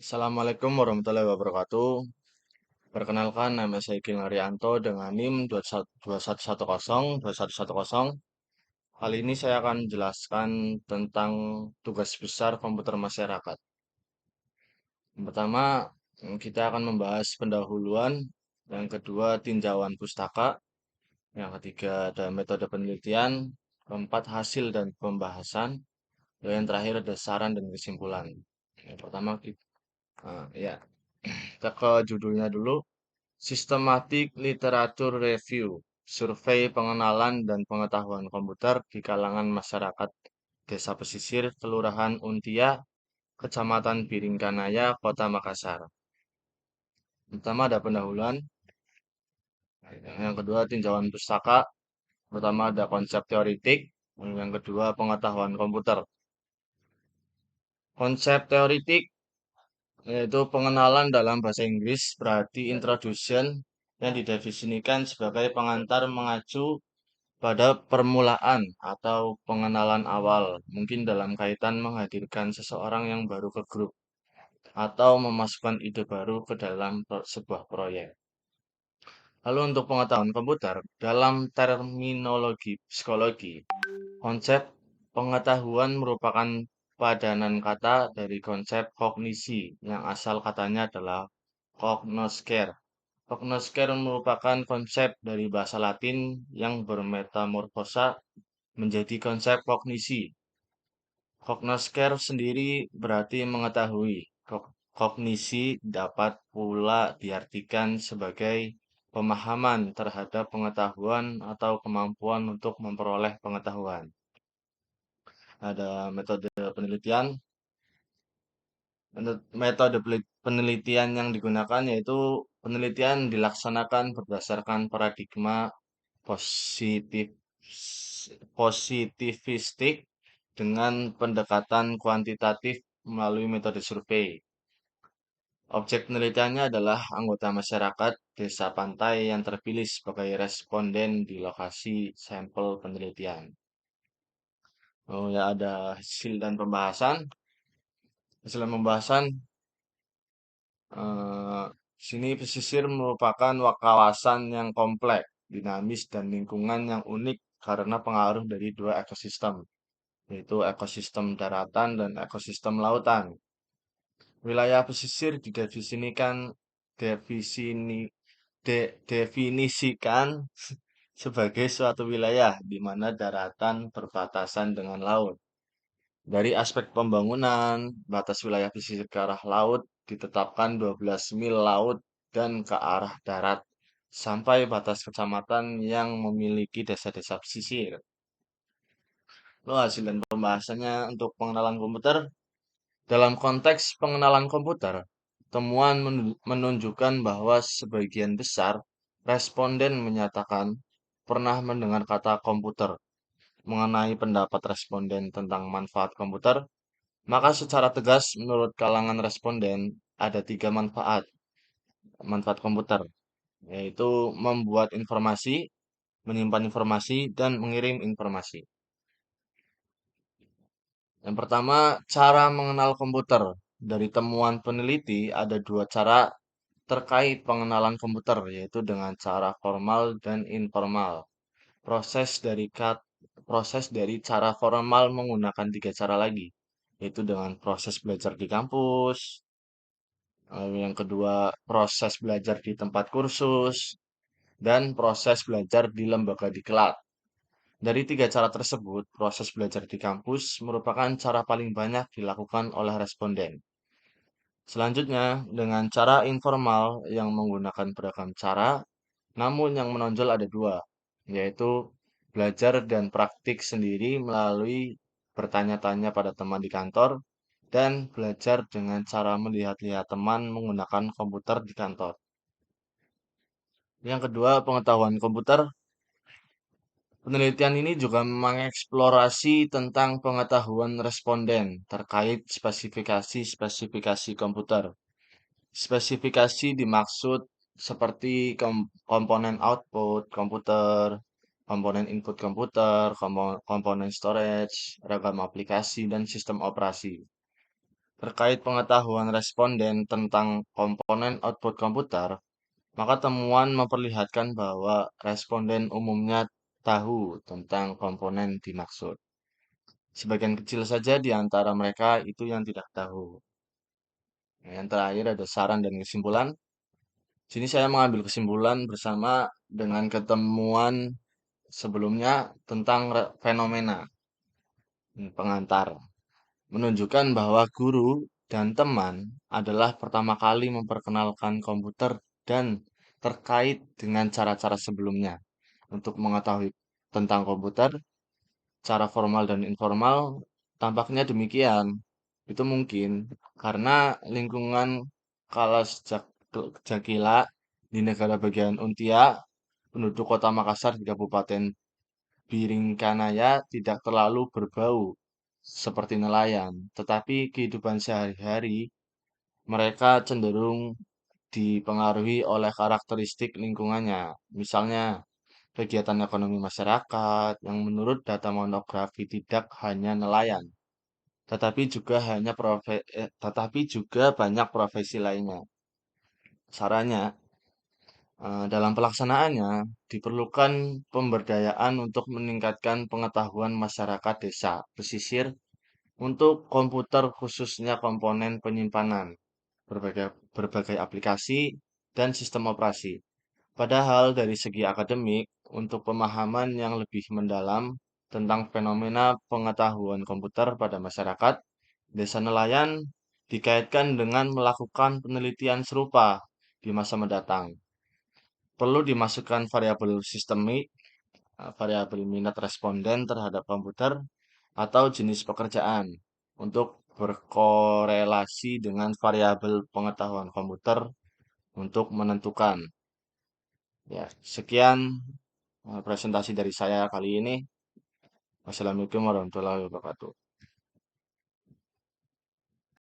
Assalamualaikum warahmatullahi wabarakatuh. Perkenalkan, nama saya Gil Arianto dengan NIM 2110. Kali ini saya akan menjelaskan tentang tugas besar komputer masyarakat. Yang pertama, kita akan membahas pendahuluan. Yang kedua, tinjauan pustaka. Yang ketiga, ada metode penelitian. Keempat, hasil dan pembahasan. Dan yang terakhir, ada saran dan kesimpulan. Yang pertama, ya, kita ke judulnya dulu. Systematic Literature Review, survei pengenalan dan pengetahuan komputer di kalangan masyarakat Desa Pesisir, Kelurahan Untia, Kecamatan Biringkanaya, Kota Makassar. Pertama ada pendahuluan, yang kedua tinjauan pustaka, pertama ada konsep teoritik, yang kedua pengetahuan komputer. Konsep teoritik yaitu pengenalan dalam bahasa Inggris berarti introduction yang didefinisikan sebagai pengantar mengacu pada permulaan atau pengenalan awal, mungkin dalam kaitan menghadirkan seseorang yang baru ke grup atau memasukkan ide baru ke dalam sebuah proyek. Lalu untuk pengetahuan komputer, dalam terminologi psikologi, konsep pengetahuan merupakan padanan kata dari konsep kognisi yang asal katanya adalah cognoscere. Cognoscere merupakan konsep dari bahasa Latin yang bermetamorfosa menjadi konsep kognisi. Cognoscere sendiri berarti mengetahui. Kognisi dapat pula diartikan sebagai pemahaman terhadap pengetahuan atau kemampuan untuk memperoleh pengetahuan. Ada metode penelitian. Metode penelitian yang digunakan yaitu penelitian dilaksanakan berdasarkan paradigma positif positivistik dengan pendekatan kuantitatif melalui metode survei. Objek penelitiannya adalah anggota masyarakat desa pantai yang terpilih sebagai responden di lokasi sampel penelitian. Oh ya, ada hasil dan pembahasan. Hasil dan pembahasan, eh, sini pesisir merupakan kawasan yang kompleks, dinamis, dan lingkungan yang unik karena pengaruh dari dua ekosistem, yaitu ekosistem daratan dan ekosistem lautan. Wilayah pesisir definisikan sebagai suatu wilayah di mana daratan berbatasan dengan laut. Dari aspek pembangunan, batas wilayah pesisir ke arah laut ditetapkan 12 mil laut dan ke arah darat sampai batas kecamatan yang memiliki desa-desa pesisir. Lalu hasil dan pembahasannya untuk pengenalan komputer. Dalam konteks pengenalan komputer, temuan menunjukkan bahwa sebagian besar responden menyatakan pernah mendengar kata komputer. Mengenai pendapat responden tentang manfaat komputer, maka secara tegas menurut kalangan responden ada tiga manfaat komputer, yaitu membuat informasi, menyimpan informasi, dan mengirim informasi. Yang pertama, cara mengenal komputer. Dari temuan peneliti, ada dua cara terkait pengenalan komputer, yaitu dengan cara formal dan informal. Proses dari cara formal menggunakan tiga cara lagi, yaitu dengan proses belajar di kampus, lalu yang kedua proses belajar di tempat kursus, dan proses belajar di lembaga diklat. Dari tiga cara tersebut, proses belajar di kampus merupakan cara paling banyak dilakukan oleh responden. Selanjutnya, dengan cara informal yang menggunakan beragam cara, namun yang menonjol ada dua, yaitu belajar dan praktik sendiri melalui bertanya-tanya pada teman di kantor, dan belajar dengan cara melihat-lihat teman menggunakan komputer di kantor. Yang kedua, pengetahuan komputer. Penelitian ini juga mengeksplorasi tentang pengetahuan responden terkait spesifikasi komputer. Spesifikasi dimaksud seperti komponen output komputer, komponen input komputer, komponen storage, ragam aplikasi, dan sistem operasi. Terkait pengetahuan responden tentang komponen output komputer, maka temuan memperlihatkan bahwa responden umumnya tahu tentang komponen dimaksud. Sebagian kecil saja di antara mereka itu yang tidak tahu. Nah, yang terakhir ada saran dan kesimpulan. Sini saya mengambil kesimpulan bersama dengan ketemuan sebelumnya tentang fenomena pengantar, menunjukkan bahwa guru dan teman adalah pertama kali memperkenalkan komputer dan terkait dengan cara-cara sebelumnya. Untuk mengetahui tentang komputer, cara formal dan informal tampaknya demikian. Itu mungkin karena lingkungan Kalas Jakila di negara bagian Untia, penduduk kota Makassar di Kabupaten Biringkanaya tidak terlalu berbau seperti nelayan, tetapi kehidupan sehari-hari mereka cenderung dipengaruhi oleh karakteristik lingkungannya. Misalnya, kegiatan ekonomi masyarakat yang menurut data monografi tidak hanya nelayan, tetapi juga banyak profesi lainnya. Sarannya, dalam pelaksanaannya diperlukan pemberdayaan untuk meningkatkan pengetahuan masyarakat desa pesisir untuk komputer khususnya komponen penyimpanan, berbagai aplikasi, dan sistem operasi. Padahal dari segi akademik, untuk pemahaman yang lebih mendalam tentang fenomena pengetahuan komputer pada masyarakat, desa nelayan dikaitkan dengan melakukan penelitian serupa di masa mendatang. Perlu dimasukkan variabel sistemik, variabel minat responden terhadap komputer, atau jenis pekerjaan untuk berkorelasi dengan variabel pengetahuan komputer untuk menentukan. Ya, sekian presentasi dari saya kali ini. Wassalamualaikum warahmatullahi wabarakatuh.